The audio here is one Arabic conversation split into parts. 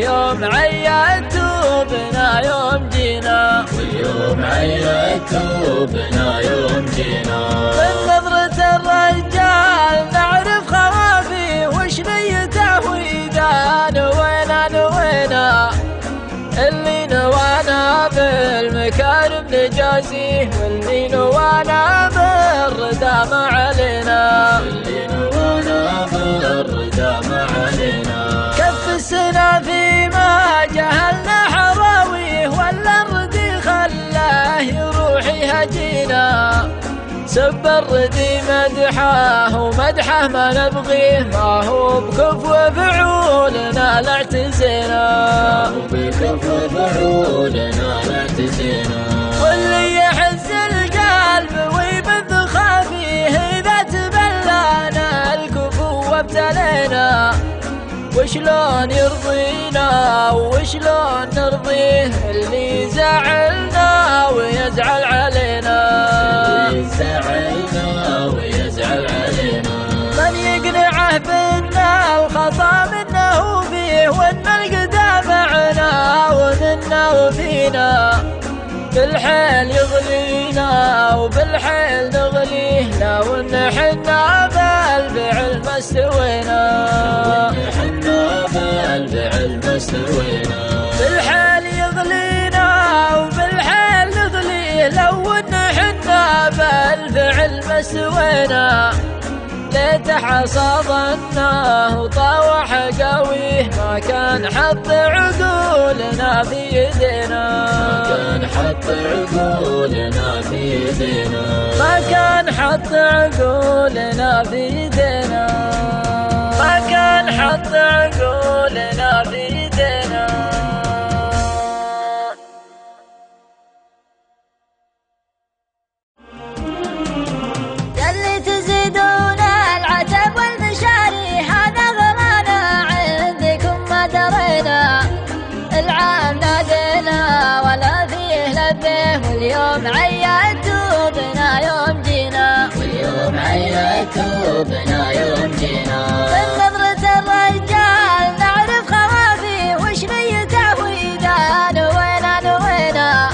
واليوم عيدتوا بنا يوم جينا، واليوم عيدتوا بنا يوم جينا. من نظرة الرجال نعرف خوافي وش نيته وإذا نوينا اللي نوانا بالمكارم نجازيه، واللي نوانا بالردى ما علينا، واللي نوانا بالردى ما علينا. كف السنا فيما جهلنا حراويه، ولا الردي خلاه يروح يهجينا. سب الردي مدحه ومدحه ما نبغيه، ما هو بكفو فعولنا لا اعتزينا، ما هو بكفو فعولنا لا اعتزينا. واللي يحز القلب ويبث خافيه إذا تبلانا الكفو وابتلينا، وشلون يرضينا وشلون نرضيه اللي زعلنا ويزعل علينا، يزعلنا ويزعل علينا. من يقنعه بنا الخطا منه فيه، وان القدام معنا ومنا وفينا، بالحيل يغلينا وبالحيل نغليه، لو ان حنا بالفعل ما استوينا، حنا بالفعل ما استوينا. بالحيل يغلينا وبالحيل نغليه، لو ان حنا بالفعل ما استوينا. ليت حصى ظناه وطاوح قويه، ما كان حط عقولنا في يدينا، ما كان حط عقولنا في يدينا. ما كان حط عقولنا في يدينا، ما كان حط عقولنا في يدينا. اللي تزيدون العتب والمشاري، هذا غلانا عندكم ما درينا. العام نادينا ولا فيه لبيه، واليوم عيدتوا بنا يوم جينا، واليوم عيدتوا بنا يوم جينا. من نظرة الرجال نعرف خوافي وش نيته وإذا نوينا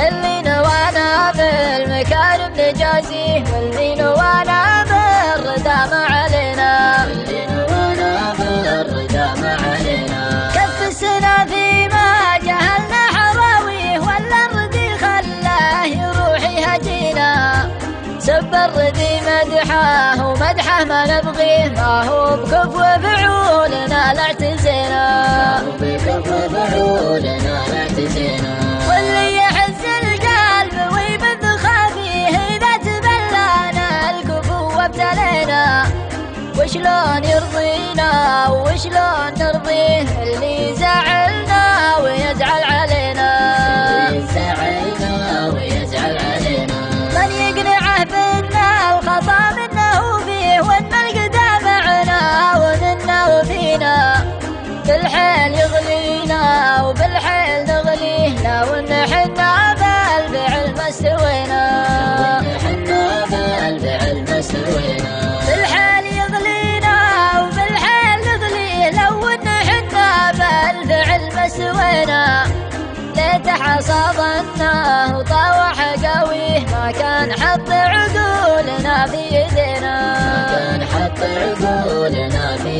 اللي نوانا بالمكارم نجازيه، واللي نوانا بالردى ما علينا، واللي نوانا بالردى ما علينا. كف السنا فيما جهلنا حراويه، ولا الردي خلاه يروح يهجينا. سب الردي مدحه ومدحه ما نبغيه، ما هو بكفو فعولنا لا اعتزينا، ما هو بكفو فعولنا لا اعتزينا. واللي يحز القلب ويبث خافيه إذا تبلانا الكفو وابتلينا، وشلون يرضينا وشلون نرضيه اللي زعلنا ويزعل علينا، يزعلنا ويزعل علينا. من يقنعه بنا الخطا منه فيه، وان القدام معنا ومنا وفينا، بالحيل يغلينا وبالحيل نغليه، لو ان حنا بالفعل ما استوينا، حنا بالفعل ما استوينا. بالحيل يغلينا وبالحيل نغليه، لو ان حنا بالفعل ما استوينا. ليت حصى ظناه وطاوح قويه، ما كان حط عقولنا في يدينا، ما كان حط عقولنا في